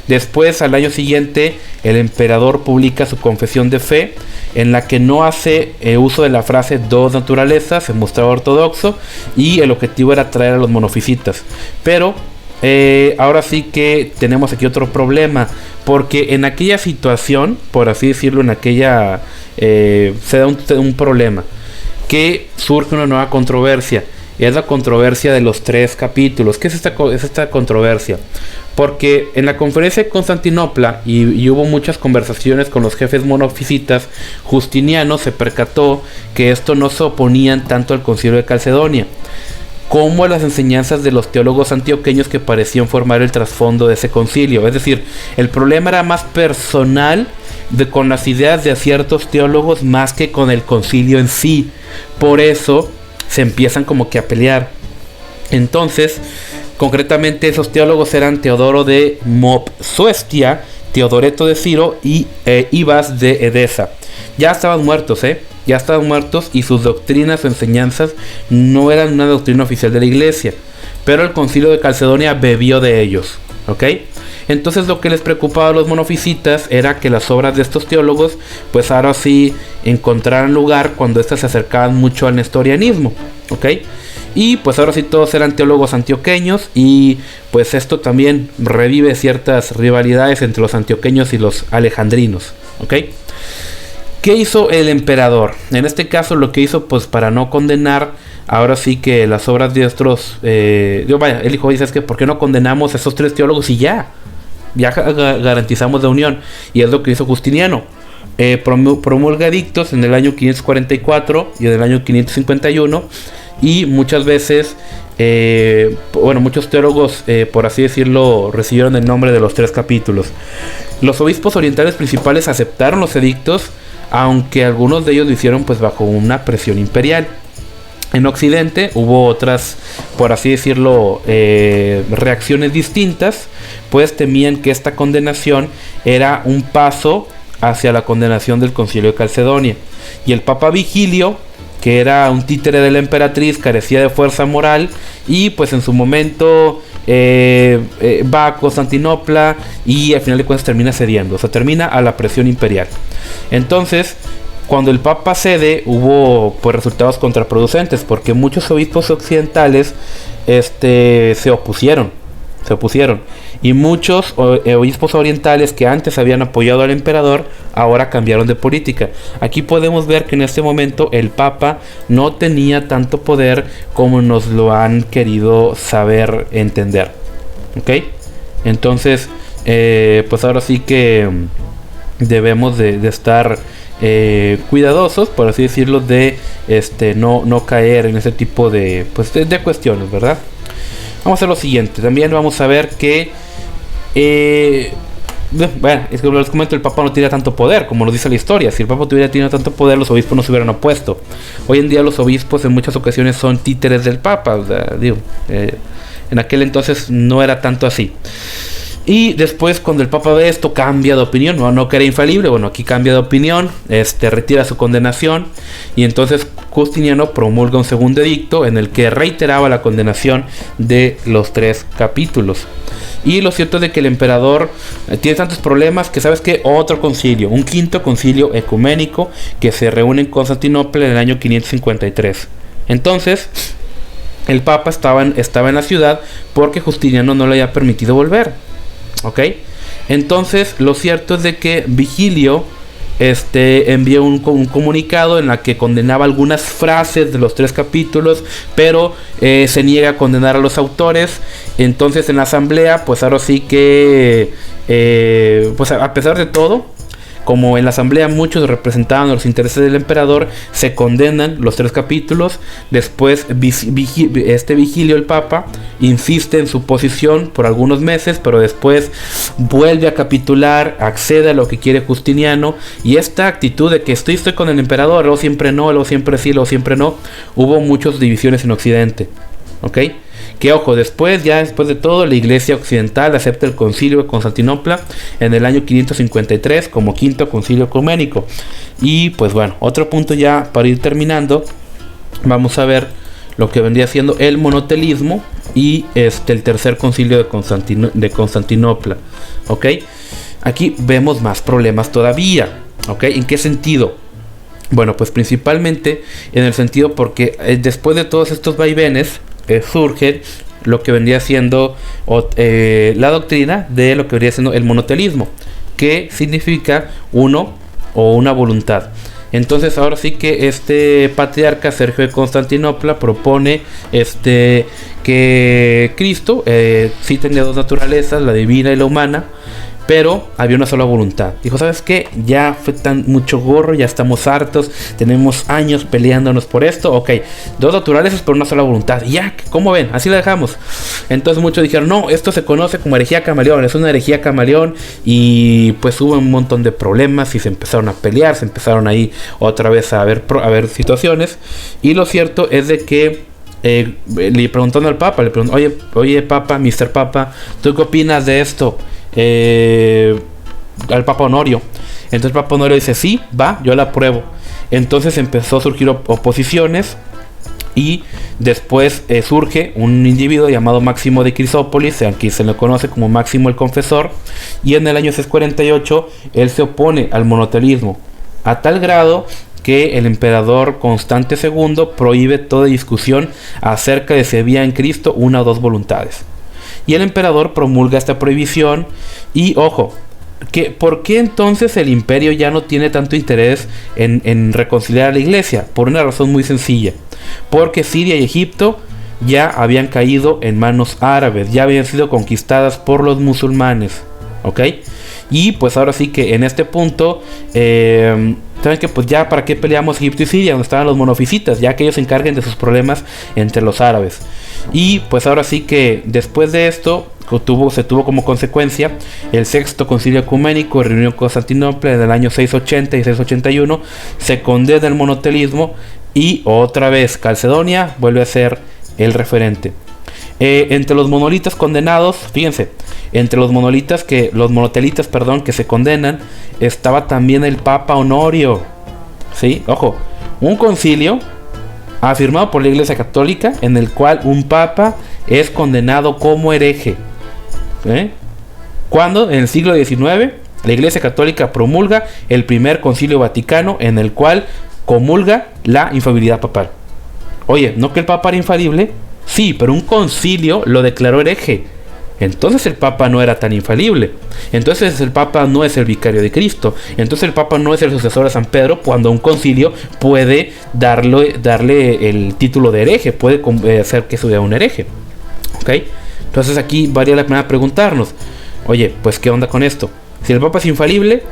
Después, al año siguiente, el emperador publica su confesión de fe, en la que no hace uso de la frase dos naturalezas, se mostraba ortodoxo, y el objetivo era atraer a los monofisitas. Pero ahora sí que tenemos aquí otro problema, porque en aquella situación, por así decirlo, en aquella se da un problema, que surge una nueva controversia. Es la controversia de los 3 capítulos. ¿Qué es esta controversia? Porque en la conferencia de Constantinopla y hubo muchas conversaciones con los jefes monofisitas, Justiniano se percató que esto no se oponían tanto al concilio de Calcedonia como a las enseñanzas de los teólogos antioqueños que parecían formar el trasfondo de ese concilio. Es decir, el problema era más personal con las ideas de ciertos teólogos más que con el concilio en sí. Por eso se empiezan como que a pelear. Entonces, concretamente esos teólogos eran Teodoro de Mopsuestia, Teodoreto de Ciro y Ibas de Edesa. Ya estaban muertos, ya estaban muertos, y sus doctrinas o enseñanzas no eran una doctrina oficial de la iglesia, pero el concilio de Calcedonia bebió de ellos, ¿ok? Entonces lo que les preocupaba a los monofisitas era que las obras de estos teólogos pues ahora sí encontraran lugar cuando éstas se acercaban mucho al nestorianismo, ¿ok? Y pues ahora sí todos eran teólogos antioqueños, y pues esto también revive ciertas rivalidades entre los antioqueños y los alejandrinos, ¿ok? ¿Qué hizo el emperador? En este caso lo que hizo, pues para no condenar ahora sí que las obras de otros, él dijo, dice, es que ¿por qué no condenamos a esos 3 teólogos y ya garantizamos la unión? Y es lo que hizo Justiniano. Promulga edictos en el año 544 y en el año 551, y muchas veces muchos teólogos, por así decirlo, recibieron el nombre de los 3 capítulos. Los obispos orientales principales aceptaron los edictos, aunque algunos de ellos lo hicieron pues bajo una presión imperial. En Occidente hubo otras, por así decirlo, reacciones distintas, pues temían que esta condenación era un paso hacia la condenación del concilio de Calcedonia. Y el Papa Vigilio, que era un títere de la emperatriz, carecía de fuerza moral, y pues en su momento va a Constantinopla y al final de cuentas termina cediendo, o sea, termina a la presión imperial. Entonces, cuando el Papa cede, hubo pues resultados contraproducentes, porque muchos obispos occidentales se opusieron, y muchos obispos orientales que antes habían apoyado al emperador ahora cambiaron de política. Aquí podemos ver que en este momento el Papa no tenía tanto poder como nos lo han querido saber entender, ¿ok? Entonces pues ahora sí que debemos de estar cuidadosos, por así decirlo, de no caer en ese tipo de cuestiones, ¿verdad? Vamos a hacer lo siguiente. También vamos a ver que es que les comento, el Papa no tiene tanto poder como nos dice la historia. Si el Papa tuviera tenido tanto poder, los obispos no se hubieran opuesto. Hoy en día los obispos en muchas ocasiones son títeres del Papa, o sea, en aquel entonces no era tanto así. Y después, cuando el Papa ve esto, cambia de opinión. No que era infalible, bueno, aquí cambia de opinión, retira su condenación, y entonces Justiniano promulga un segundo edicto en el que reiteraba la condenación de los 3 capítulos. Y lo cierto es de que el emperador tiene tantos problemas que, ¿sabes qué? Otro concilio, un quinto concilio ecuménico que se reúne en Constantinopla en el año 553. Entonces, el Papa estaba en la ciudad porque Justiniano no le había permitido volver, ¿ok? Entonces, lo cierto es de que Vigilio envió un comunicado en la que condenaba algunas frases de los 3 capítulos, pero se niega a condenar a los autores. Entonces en la asamblea, pues ahora sí que pues a pesar de todo, como en la asamblea muchos representaban los intereses del emperador, se condenan los 3 capítulos. Después Vigilio, el papa, insiste en su posición por algunos meses, pero después vuelve a capitular, accede a lo que quiere Justiniano, y esta actitud de que estoy con el emperador, luego siempre no, luego siempre sí, luego siempre no, hubo muchas divisiones en Occidente, ¿ok? Que ojo, después de todo, la Iglesia Occidental acepta el Concilio de Constantinopla en el año 553 como quinto concilio ecuménico. Y pues bueno, otro punto ya para ir terminando, vamos a ver lo que vendría siendo el monotelismo y el tercer concilio de Constantinopla, ¿ok? Aquí vemos más problemas todavía, ¿ok? ¿En qué sentido? Bueno, pues principalmente en el sentido porque después de todos estos vaivenes surge lo que vendría siendo la doctrina de lo que vendría siendo el monotelismo, que significa uno o una voluntad. Entonces ahora sí que este patriarca Sergio de Constantinopla propone que Cristo sí tenía 2 naturalezas, la divina y la humana, pero había una sola voluntad. Dijo, ¿sabes qué? Ya fue tan mucho gorro, ya estamos hartos, tenemos años peleándonos por esto. Ok, 2 naturalezas por una sola voluntad. Ya, ¿cómo ven? Así la dejamos. Entonces muchos dijeron, no, esto se conoce como herejía camaleón, es una herejía camaleón. Y pues hubo un montón de problemas y se empezaron a pelear, se empezaron ahí otra vez a ver situaciones. Y lo cierto es de que le preguntando al Papa, le preguntó, oye Papa, Mr. Papa, ¿tú qué opinas de esto? Al Papa Honorio. Entonces el Papa Honorio dice, sí, va, yo la apruebo. Entonces empezó a surgir oposiciones. Y después surge un individuo llamado Máximo de Crisópolis, aquí se le conoce como Máximo el Confesor. Y en el año 648 él se opone al monotelismo, a tal grado que el emperador Constante II prohíbe toda discusión acerca de si había en Cristo una o 2 voluntades. Y el emperador promulga esta prohibición. Y ojo, ¿por qué entonces el imperio ya no tiene tanto interés en reconciliar a la iglesia? Por una razón muy sencilla. Porque Siria y Egipto ya habían caído en manos árabes, ya habían sido conquistadas por los musulmanes, ¿ok? Y pues ahora sí que en este punto, saben que pues ya para qué peleamos Egipto y Siria, donde estaban los monofisitas, ya que ellos se encarguen de sus problemas entre los árabes. Y pues ahora sí que después de esto se tuvo como consecuencia el sexto concilio ecuménico reunido en Constantinopla en el año 680 y 681. Se condena el monotelismo y otra vez Calcedonia vuelve a ser el referente. Entre los monolitas condenados, fíjense, entre los monotelitas que se condenan, estaba también el Papa Honorio. ¿Sí? Ojo, un concilio afirmado por la Iglesia Católica en el cual un papa es condenado como hereje. Cuando en el siglo XIX la Iglesia Católica promulga el primer concilio vaticano en el cual comulga la infalibilidad papal. Oye, ¿no que el papa era infalible? Sí, pero un concilio lo declaró hereje. Entonces el Papa no era tan infalible. Entonces el Papa no es el vicario de Cristo. Entonces el Papa no es el sucesor de San Pedro, cuando un concilio puede darle el título de hereje, puede hacer que sea un hereje. ¿Ok? Entonces aquí valía la pena preguntarnos, oye, pues ¿qué onda con esto? Si el Papa es infalible,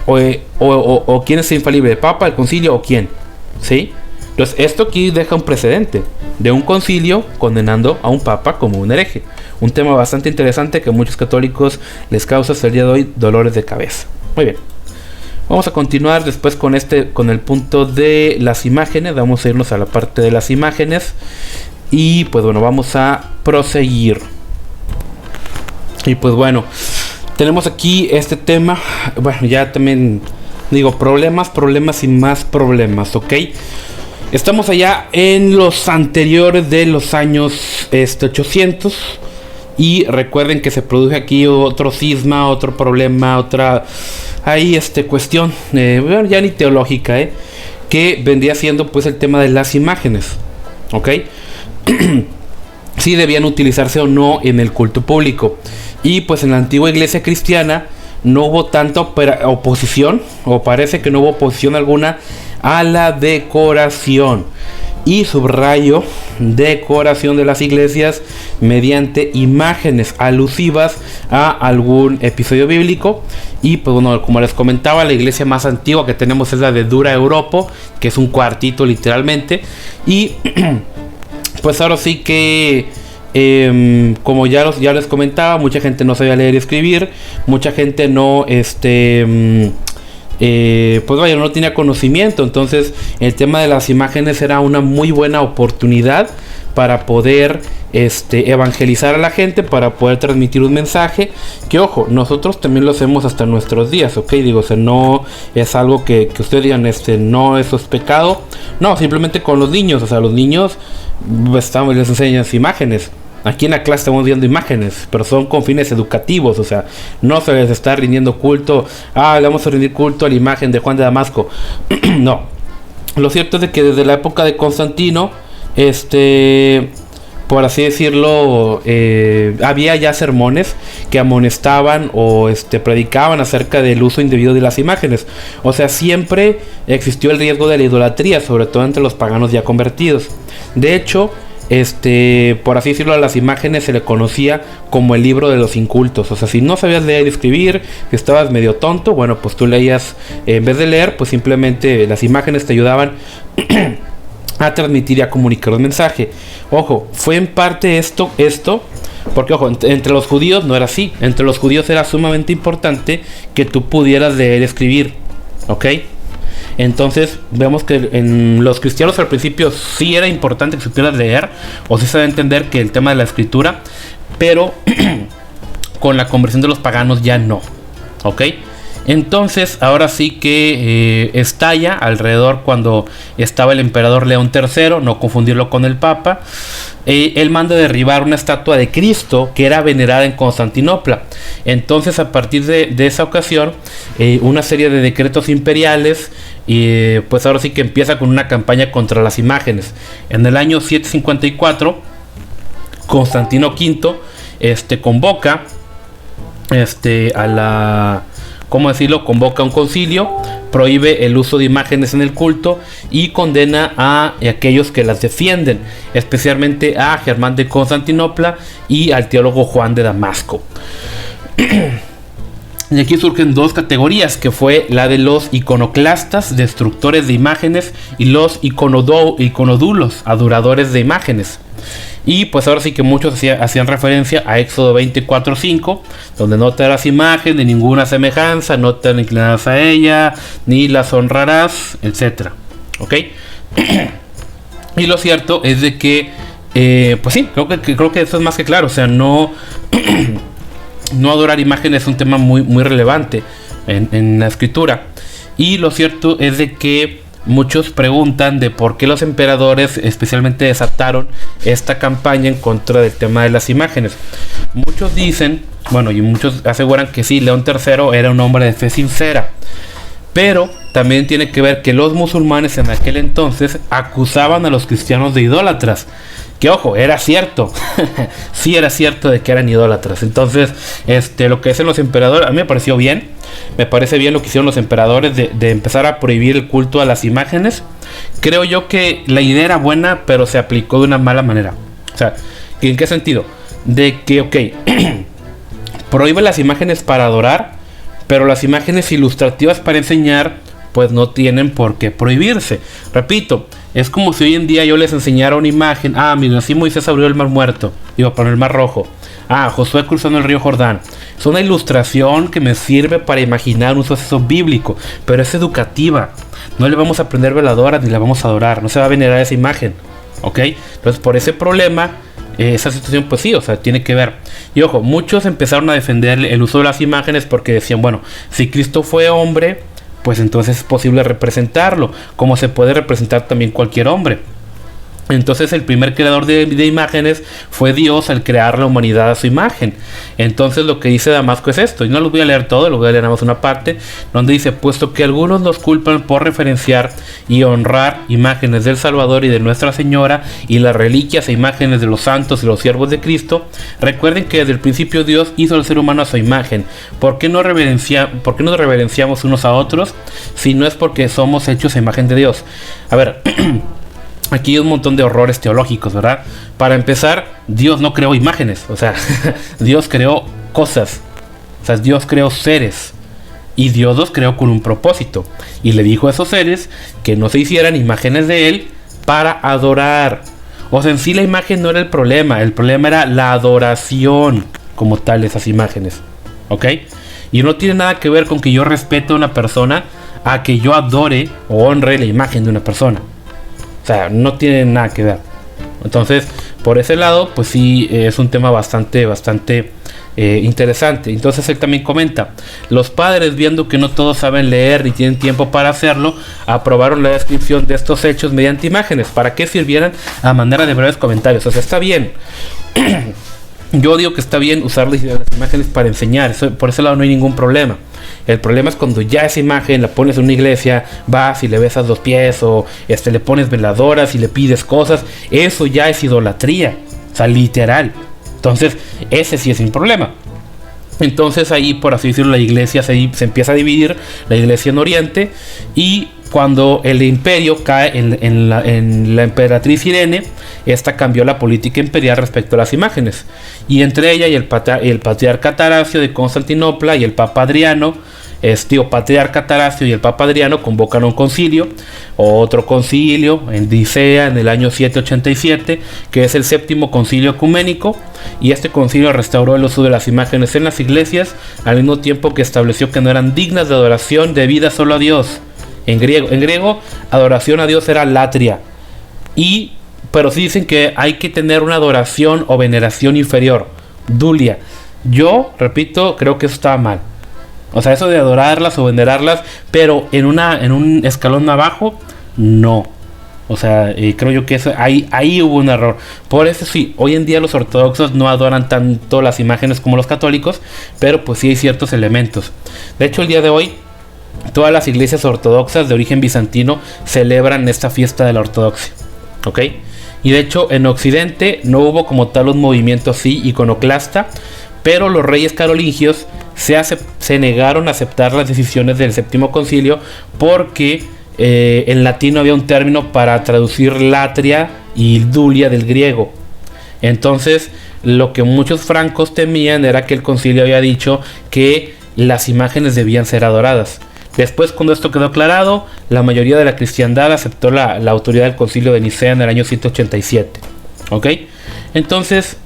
o ¿quién es infalible? ¿El Papa, el concilio o quién? ¿Sí? Entonces esto aquí deja un precedente de un concilio condenando a un papa como un hereje. Un tema bastante interesante que a muchos católicos les causa hasta el día de hoy dolores de cabeza. Muy bien. Vamos a continuar después con el punto de las imágenes. Vamos a irnos a la parte de las imágenes. Y pues bueno, vamos a proseguir. Y pues bueno, tenemos aquí este tema. Bueno, ya también digo, problemas y más problemas, ¿ok? Estamos allá en los anteriores de los años 800. Y recuerden que se produce aquí otro cisma, otro problema, otra cuestión, bueno, ya ni teológica, que vendría siendo pues el tema de las imágenes, ¿ok? Si debían utilizarse o no en el culto público. Y pues en la antigua iglesia cristiana no hubo tanta oposición, o parece que no hubo oposición alguna a la decoración. y subrayo decoración de las iglesias mediante imágenes alusivas a algún episodio bíblico. Y pues bueno, como les comentaba, la iglesia más antigua que tenemos es la de Dura Europo, que es un cuartito literalmente. Y pues ahora sí que como ya les comentaba, mucha gente no sabía leer y escribir, mucha gente no pues vaya, no tenía conocimiento. Entonces el tema de las imágenes era una muy buena oportunidad para poder evangelizar a la gente, para poder transmitir un mensaje que, ojo, nosotros también lo hacemos hasta nuestros días, ok, digo, o sea, no es algo que ustedes digan, no, eso es pecado, no, simplemente con los niños, o sea, los niños les enseñan imágenes. Aquí en la clase estamos viendo imágenes, pero son con fines educativos, o sea, no se les está rindiendo culto, le vamos a rendir culto a la imagen de Juan de Damasco. No, lo cierto es de que desde la época de Constantino, por así decirlo, había ya sermones que amonestaban o predicaban acerca del uso indebido de las imágenes. O sea, siempre existió el riesgo de la idolatría, sobre todo entre los paganos ya convertidos. De hecho, por así decirlo, a las imágenes se le conocía como el libro de los incultos. O sea, si no sabías leer y escribir, si estabas medio tonto, bueno, pues tú leías, en vez de leer, pues simplemente las imágenes te ayudaban a transmitir y a comunicar un mensaje. Ojo, fue en parte esto, porque ojo, entre los judíos no era así. Entre los judíos era sumamente importante que tú pudieras leer y escribir, ¿ok? Entonces vemos que en los cristianos al principio sí era importante que supieras leer, o sí se debe entender que el tema de la escritura, pero con la conversión de los paganos ya no, ¿ok? Entonces ahora sí que estalla alrededor cuando estaba el emperador León III, no confundirlo con el Papa. Él manda derribar una estatua de Cristo que era venerada en Constantinopla. Entonces a partir de esa ocasión, una serie de decretos imperiales, pues ahora sí que empieza con una campaña contra las imágenes. En el año 754, Constantino V convoca a la... ¿cómo decirlo? Convoca un concilio, prohíbe el uso de imágenes en el culto y condena a aquellos que las defienden, especialmente a Germán de Constantinopla y al teólogo Juan de Damasco. Y aquí surgen dos categorías, que fue la de los iconoclastas, destructores de imágenes, y los iconodulos, adoradores de imágenes. Y pues ahora sí que muchos hacían referencia a Éxodo 24:5, donde no te harás imagen de ninguna semejanza, no te inclinarás a ella, ni las honrarás, etc. ¿Ok? Y lo cierto es de que, pues sí, creo que eso es más que claro. O sea, no adorar imágenes es un tema muy, muy relevante en la escritura. Y lo cierto es de que muchos preguntan de por qué los emperadores especialmente desataron esta campaña en contra del tema de las imágenes. Muchos dicen, bueno, y muchos aseguran que sí, León III era un hombre de fe sincera, pero también tiene que ver que los musulmanes en aquel entonces acusaban a los cristianos de idólatras. Que ojo, era cierto. Sí era cierto de que eran idólatras. Entonces, lo que hacen los emperadores, a mí me pareció bien. Me parece bien lo que hicieron los emperadores de empezar a prohibir el culto a las imágenes. Creo yo que la idea era buena, pero se aplicó de una mala manera. O sea, ¿en qué sentido? De que, ok, prohíbe las imágenes para adorar, pero las imágenes ilustrativas para enseñar, pues no tienen por qué prohibirse. Repito, es como si hoy en día yo les enseñara una imagen. Mira, así Moisés abrió el mar muerto, por el mar rojo. Josué cruzando el río Jordán. Es una ilustración que me sirve para imaginar un suceso bíblico, pero es educativa. No le vamos a prender veladoras ni la vamos a adorar. No se va a venerar esa imagen, ¿ok? Entonces por ese problema, esa situación, pues sí, o sea, tiene que ver. Y ojo, muchos empezaron a defender el uso de las imágenes porque decían, bueno, si Cristo fue hombre, pues entonces es posible representarlo, como se puede representar también cualquier hombre. Entonces el primer creador de imágenes fue Dios al crear la humanidad a su imagen. Entonces lo que dice Damasco es esto, y no lo voy a leer todo, lo voy a leer nada más una parte, donde dice: puesto que algunos nos culpan por referenciar y honrar imágenes del Salvador y de Nuestra Señora y las reliquias e imágenes de los santos y los siervos de Cristo, recuerden que desde el principio Dios hizo al ser humano a su imagen. ¿Por qué nos reverenciamos unos a otros si no es porque somos hechos a imagen de Dios? A ver, aquí hay un montón de horrores teológicos, ¿verdad? Para empezar, Dios no creó imágenes, o sea, Dios creó cosas, o sea, Dios creó seres, y Dios los creó con un propósito, y le dijo a esos seres que no se hicieran imágenes de Él para adorar. O sea, en sí la imagen no era el problema era la adoración como tal de esas imágenes, ¿ok? Y no tiene nada que ver con que yo respete a una persona a que yo adore o honre la imagen de una persona. O sea, no tiene nada que ver. Entonces, por ese lado, pues sí, es un tema bastante interesante. Entonces él también comenta: los padres, viendo que no todos saben leer ni tienen tiempo para hacerlo, aprobaron la descripción de estos hechos mediante imágenes, para que sirvieran a manera de breves comentarios. O sea, está bien. Yo digo que está bien usar las imágenes para enseñar, por ese lado no hay ningún problema. El problema es cuando ya esa imagen la pones en una iglesia, vas y le besas los pies, o le pones veladoras y le pides cosas. Eso ya es idolatría, o sea, literal. Entonces, ese sí es un problema. Entonces ahí, por así decirlo, la iglesia se empieza a dividir, la iglesia en Oriente, y cuando el imperio cae en la emperatriz Irene, esta cambió la política imperial respecto a las imágenes, y entre ella y el patriarca Tarasio de Constantinopla y el papa Adriano, patriarca Tarasio y el papa Adriano convocan un concilio, otro concilio en Nicea en el año 787, que es el séptimo concilio ecuménico, y este concilio restauró el uso de las imágenes en las iglesias, al mismo tiempo que estableció que no eran dignas de adoración debida solo a Dios. En griego, adoración a Dios era latria, pero sí dicen que hay que tener una adoración o veneración inferior, dulia. Yo, repito, creo que eso estaba mal. O sea, eso de adorarlas o venerarlas, pero en un escalón abajo, no. O sea, creo yo que ahí hubo un error. Por eso sí, hoy en día los ortodoxos no adoran tanto las imágenes como los católicos, pero pues sí hay ciertos elementos. De hecho, el día de hoy, todas las iglesias ortodoxas de origen bizantino celebran esta fiesta de la ortodoxia, ¿ok? Y de hecho, en Occidente no hubo como tal un movimiento así iconoclasta, pero los reyes carolingios se negaron a aceptar las decisiones del séptimo concilio, porque en latín no había un término para traducir latria y dulia del griego. Entonces, lo que muchos francos temían era que el concilio había dicho que las imágenes debían ser adoradas. Después, cuando esto quedó aclarado, la mayoría de la cristiandad aceptó la autoridad del concilio de Nicea en el año 187, ¿ok? Entonces,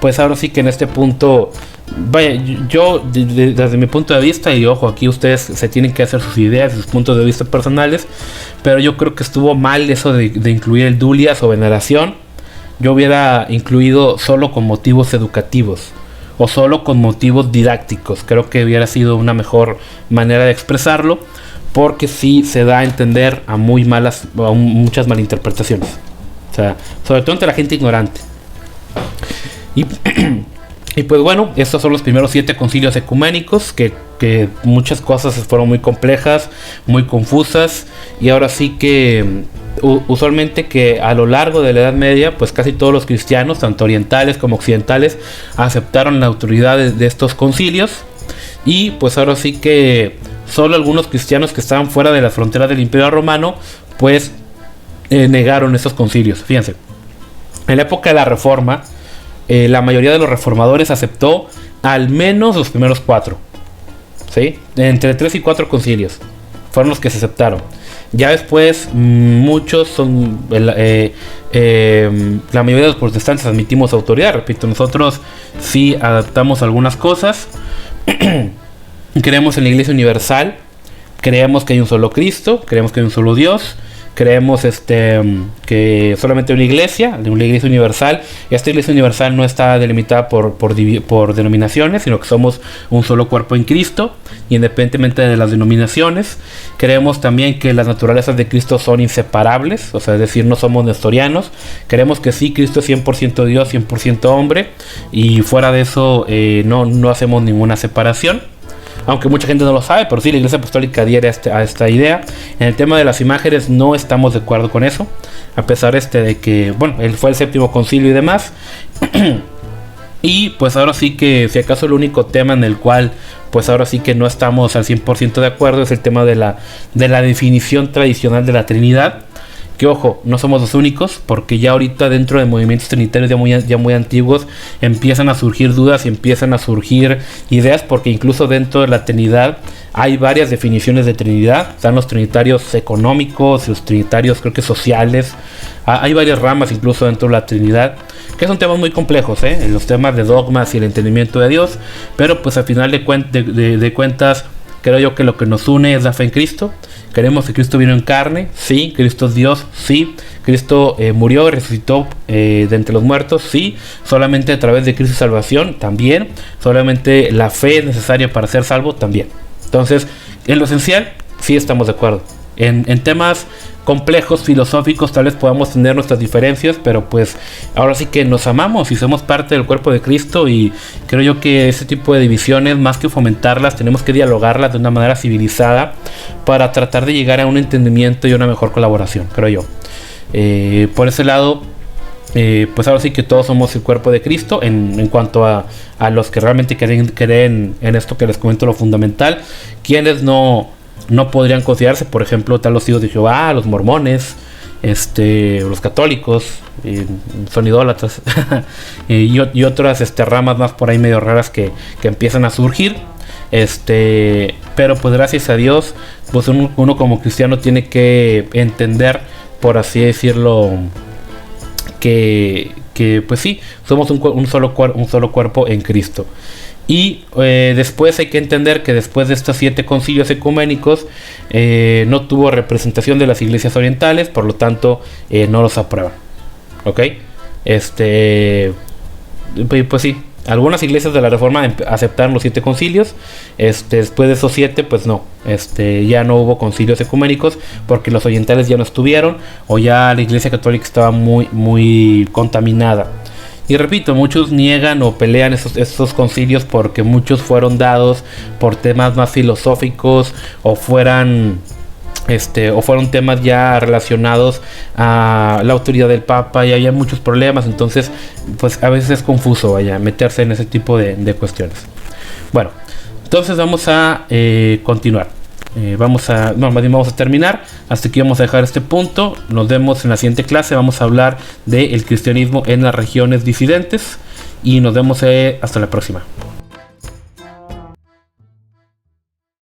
pues ahora sí que en este punto, vaya, yo desde mi punto de vista, y ojo, aquí ustedes se tienen que hacer sus ideas, sus puntos de vista personales, pero yo creo que estuvo mal eso de incluir el dulias o veneración. Yo hubiera incluido solo con motivos educativos o solo con motivos didácticos. Creo que hubiera sido una mejor manera de expresarlo, porque sí se da a entender a muchas malinterpretaciones, o sea, sobre todo entre la gente ignorante. Y pues bueno, estos son los primeros 7 concilios ecuménicos, que muchas cosas fueron muy complejas, muy confusas, y ahora sí que usualmente que a lo largo de la Edad Media, pues casi todos los cristianos, tanto orientales como occidentales, aceptaron la autoridad de estos concilios, y pues ahora sí que solo algunos cristianos que estaban fuera de las fronteras del Imperio Romano, pues negaron estos concilios. Fíjense, en la época de la Reforma, la mayoría de los reformadores aceptó al menos los primeros 4, ¿sí? Entre 3 y 4 concilios fueron los que se aceptaron. Ya después, muchos son la mayoría de los protestantes admitimos autoridad. Repito, nosotros sí adaptamos algunas cosas. Creemos en la Iglesia Universal, creemos que hay un solo Cristo, creemos que hay un solo Dios, creemos que solamente hay una iglesia universal. Esta iglesia universal no está delimitada por denominaciones, sino que somos un solo cuerpo en Cristo, independientemente de las denominaciones. Creemos también que las naturalezas de Cristo son inseparables, o sea, es decir, no somos nestorianos. Creemos que sí, Cristo es 100% Dios, 100% hombre, y fuera de eso no hacemos ninguna separación. Aunque mucha gente no lo sabe, pero sí, la Iglesia Apostólica adhiere a esta idea. En el tema de las imágenes no estamos de acuerdo con eso, a pesar de que, bueno, él fue el séptimo concilio y demás. Y pues ahora sí que, si acaso el único tema en el cual pues ahora sí que no estamos al 100% de acuerdo es el tema de la definición tradicional de la Trinidad, que ojo, no somos los únicos, porque ya ahorita dentro de movimientos trinitarios ya muy antiguos empiezan a surgir dudas y empiezan a surgir ideas, porque incluso dentro de la Trinidad hay varias definiciones de Trinidad. Están los trinitarios económicos, los trinitarios creo que sociales, hay varias ramas incluso dentro de la Trinidad, que son temas muy complejos, los temas de dogmas y el entendimiento de Dios, pero pues al final de cuentas creo yo que lo que nos une es la fe en Cristo. Creemos que Cristo vino en carne, sí. Cristo es Dios, sí. Cristo murió y resucitó de entre los muertos, sí. Solamente a través de Cristo salvación, también. Solamente la fe es necesaria para ser salvo, también. Entonces, en lo esencial, sí estamos de acuerdo. En temas complejos, filosóficos, tal vez podamos tener nuestras diferencias, pero pues ahora sí que nos amamos y somos parte del cuerpo de Cristo, y creo yo que ese tipo de divisiones, más que fomentarlas, tenemos que dialogarlas de una manera civilizada para tratar de llegar a un entendimiento y una mejor colaboración, creo yo. Por ese lado, pues ahora sí que todos somos el cuerpo de Cristo en cuanto a los que realmente creen en esto que les comento, lo fundamental. Quienes no podrían considerarse, por ejemplo, tal los hijos de Jehová, los mormones, los católicos, son idólatras y otras ramas más por ahí medio raras que empiezan a surgir, pero pues gracias a Dios, pues uno como cristiano tiene que entender, por así decirlo, que pues sí, somos un solo cuerpo en Cristo. Y después hay que entender que después de estos 7 concilios ecuménicos no tuvo representación de las iglesias orientales, por lo tanto no los aprueban. ¿Ok? Pues sí, algunas iglesias de la Reforma aceptaron los 7 concilios. Después de esos 7, pues no, ya no hubo concilios ecuménicos porque los orientales ya no estuvieron, o ya la iglesia católica estaba muy contaminada. Y repito, muchos niegan o pelean estos concilios porque muchos fueron dados por temas más filosóficos o fueron temas ya relacionados a la autoridad del Papa, y había muchos problemas. Entonces pues a veces es confuso meterse en ese tipo de cuestiones. Bueno, entonces vamos a continuar. Vamos a terminar. Hasta aquí vamos a dejar este punto. Nos vemos en la siguiente clase. Vamos a hablar del cristianismo en las regiones disidentes. Y nos vemos hasta la próxima.